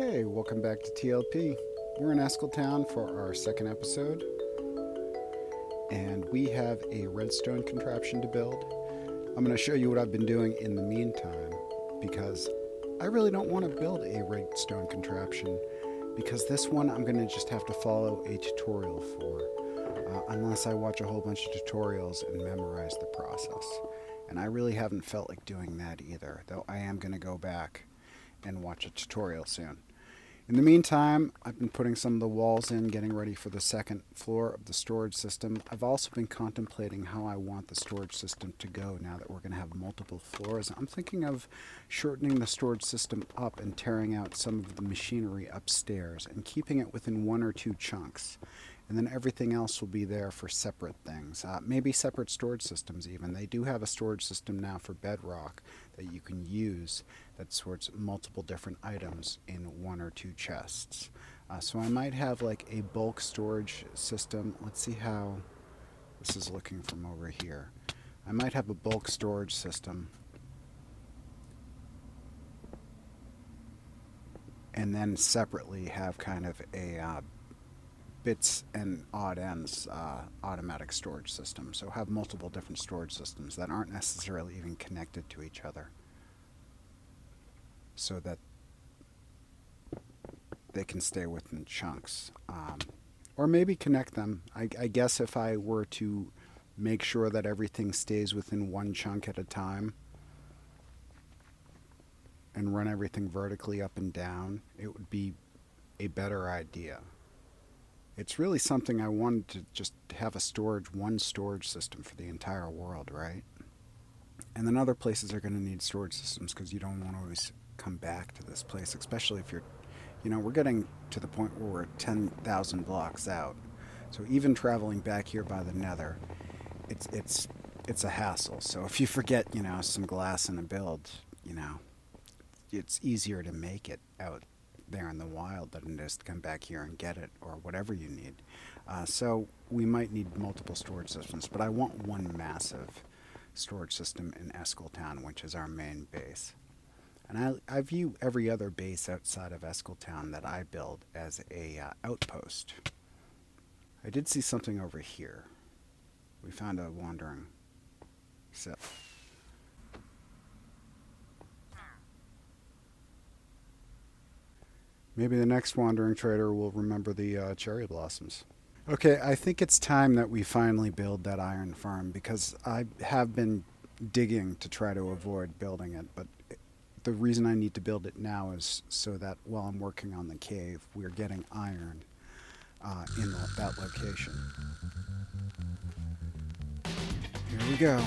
Hey, welcome back to TLP. We're in Escoletown for our second episode, and we have a redstone contraption to build. I'm going to show you what I've been doing in the meantime, because I really don't want to build a redstone contraption, because this one I'm going to just have to follow a tutorial for, unless I watch a whole bunch of tutorials and memorize the process. And I really haven't felt like doing that either, though I am going to go back and watch a tutorial soon. In the meantime, I've been putting some of the walls in, getting ready for the second floor of the storage system. I've also been contemplating how I want the storage system to go now that we're going to have multiple floors. I'm thinking of shortening the storage system up and tearing out some of the machinery upstairs and keeping it within one or two chunks. And then everything else will be there for separate things. Maybe separate storage systems even. They do have a storage system now for bedrock that you can use that stores multiple different items in one or two chests. So I might have like a bulk storage system. Let's see how this is looking from over here. I might have a bulk storage system and then separately have kind of a bits and odd ends automatic storage system. So have multiple different storage systems that aren't necessarily even connected to each other, so that they can stay within chunks. Or maybe connect them. I guess if I were to make sure that everything stays within one chunk at a time and run everything vertically up and down, it would be a better idea. It's really something I wanted to just have one storage system for the entire world, right? And then other places are going to need storage systems because you don't want to always come back to this place, especially if we're getting to the point where we're 10,000 blocks out. So even traveling back here by the nether, it's a hassle. So if you forget, some glass in a build, it's easier to make it out there in the wild than it is to come back here and get it or whatever you need. So we might need multiple storage systems, but I want one massive storage system in Escoletown, which is our main base. And I view every other base outside of Escoletown that I build as a outpost. I did see something over here. We found a wandering set. Maybe the next wandering trader will remember the cherry blossoms. Okay, I think it's time that we finally build that iron farm, because I have been digging to try to avoid building it, but the reason I need to build it now is so that while I'm working on the cave, we're getting iron in that location. Here we go.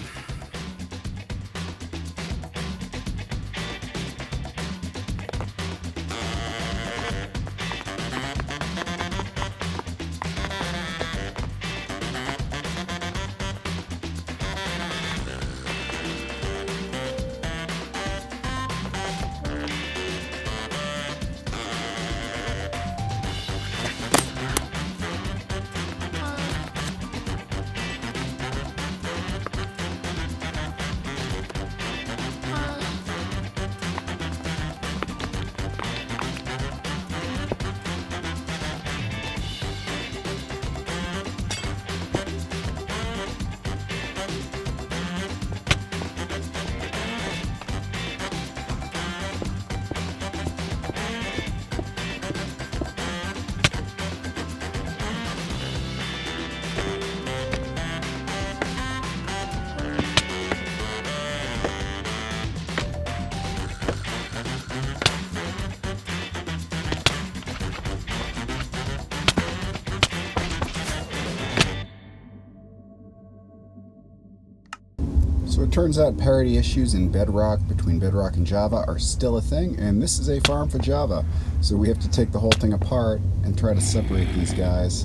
So it turns out parity issues in Bedrock between Bedrock and Java are still a thing, and this is a farm for Java. So we have to take the whole thing apart and try to separate these guys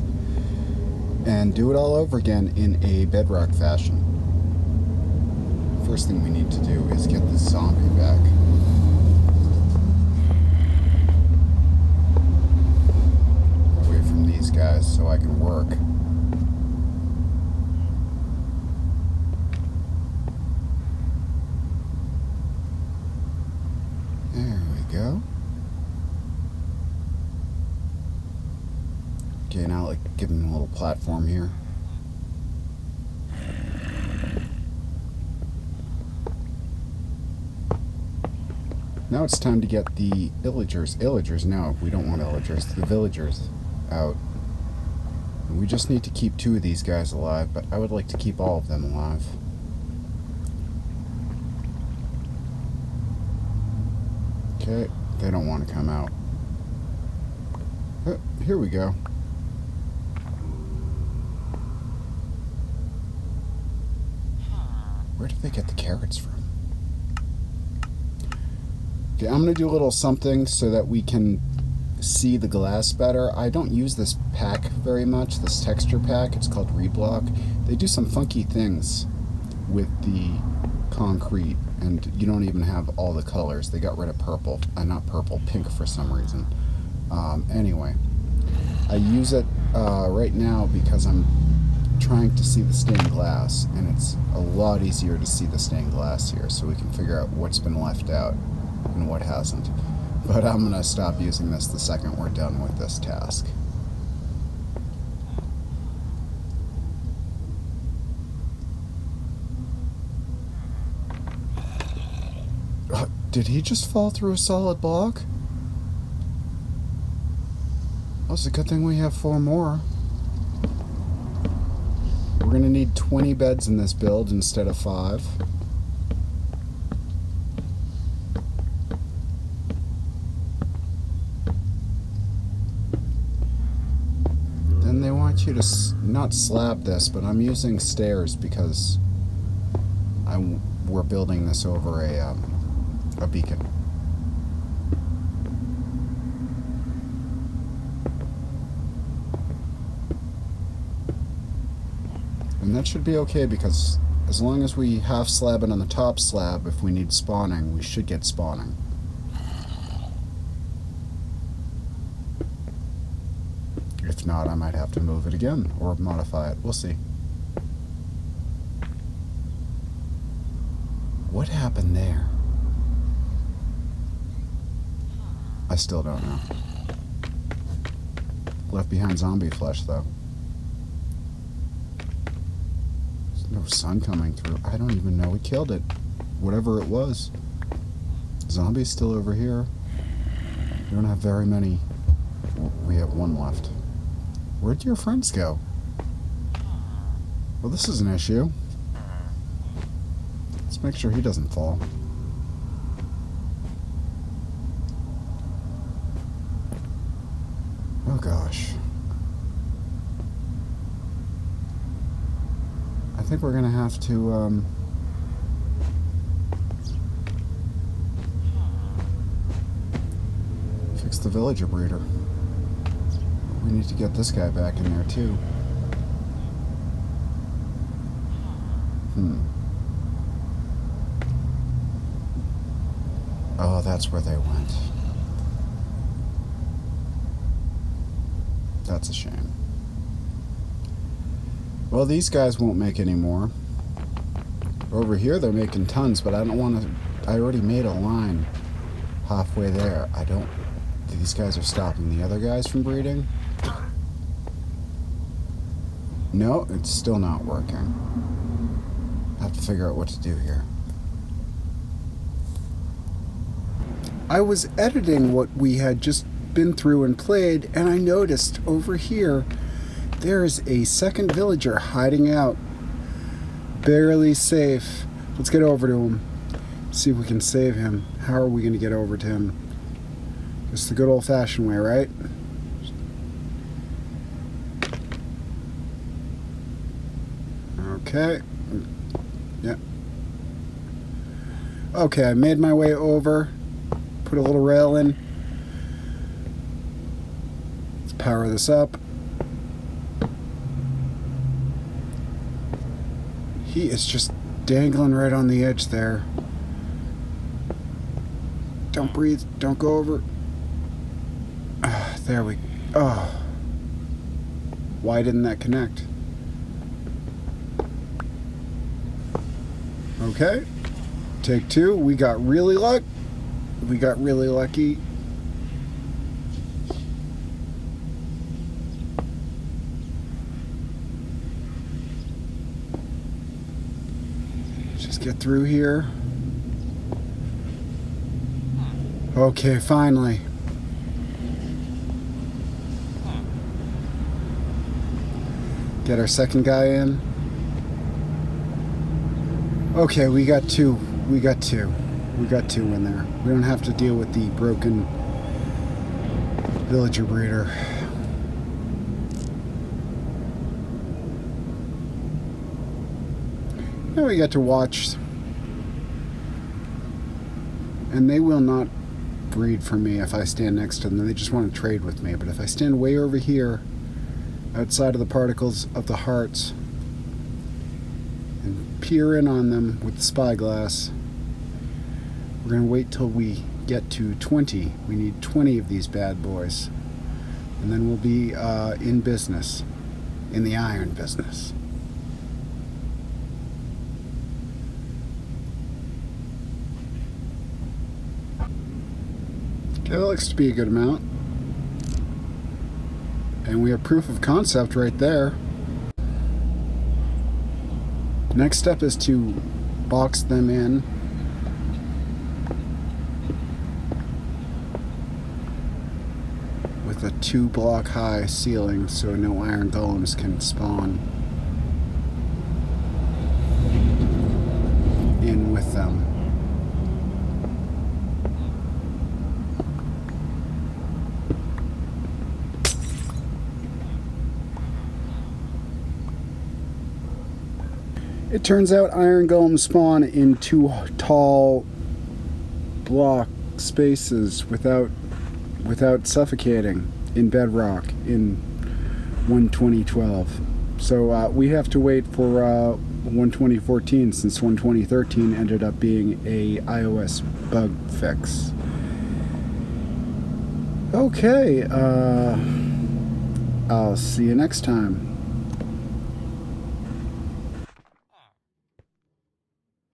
and do it all over again in a Bedrock fashion. First thing we need to do is get this zombie back. Away from these guys so I can work. There we go. Okay, now like give him a little platform here. Now it's time to get the illagers, no, we don't want illagers, the villagers out. We just need to keep 2 of these guys alive, but I would like to keep all of them alive. Okay, they don't want to come out. Here we go. Where did they get the carrots from? Okay, I'm going to do a little something so that we can see the glass better. I don't use this pack very much, this texture pack. It's called Reblock. They do some funky things with the concrete, and you don't even have all the colors. They got rid of purple. Not purple, pink for some reason. Anyway, I use it right now because I'm trying to see the stained glass, and it's a lot easier to see the stained glass here, so we can figure out what's been left out and what hasn't. But I'm going to stop using this the second we're done with this task. Did he just fall through a solid block? Well, it's a good thing we have 4 more. We're going to need 20 beds in this build instead of 5. Then they want you to not slab this, but I'm using stairs because we're building this over a beacon. And that should be okay, because as long as we half slab it on the top slab, if we need spawning, we should get spawning. If not, I might have to move it again or modify it. We'll see. What happened there? I still don't know. Left behind zombie flesh, though. There's no sun coming through. I don't even know we killed it. Whatever it was. Zombie's still over here. We don't have very many. We have 1 left. Where'd your friends go? Well, this is an issue. Let's make sure he doesn't fall. Oh gosh. I think we're gonna have to fix the villager breeder. We need to get this guy back in there too. Oh, that's where they went. That's a shame. Well, these guys won't make any more. Over here they're making tons, but I don't want to... I already made a line halfway there. These guys are stopping the other guys from breeding. No, it's still not working. I have to figure out what to do here. I was editing what we had just been through and played, and I noticed over here there is a second villager hiding out. Barely safe. Let's get over to him. See if we can save him. How are we going to get over to him? It's the good old-fashioned way, right? Okay. Yeah. Okay, I made my way over. Put a little rail in. Let's power this up. He is just dangling right on the edge there. Don't breathe. Don't go over. There we go. Oh. Why didn't that connect? Okay. Take 2. We got really lucky. get through here. Okay, finally. Get our second guy in. Okay, we got two. We got two in there. We don't have to deal with the broken villager breeder. Now we got to watch. And they will not breed for me if I stand next to them. They just want to trade with me. But if I stand way over here, outside of the particles of the hearts, and peer in on them with the spyglass, we're going to wait till we get to 20. We need 20 of these bad boys. And then we'll be in business, in the iron business. Okay, that looks to be a good amount. And we have proof of concept right there. Next step is to box them in. With a 2-block high ceiling so no iron golems can spawn in with them. It turns out iron golems spawn in 2 tall block spaces without suffocating in bedrock in 12012. So we have to wait for 12014 since 12013 ended up being a iOS bug fix. Okay, I'll see you next time.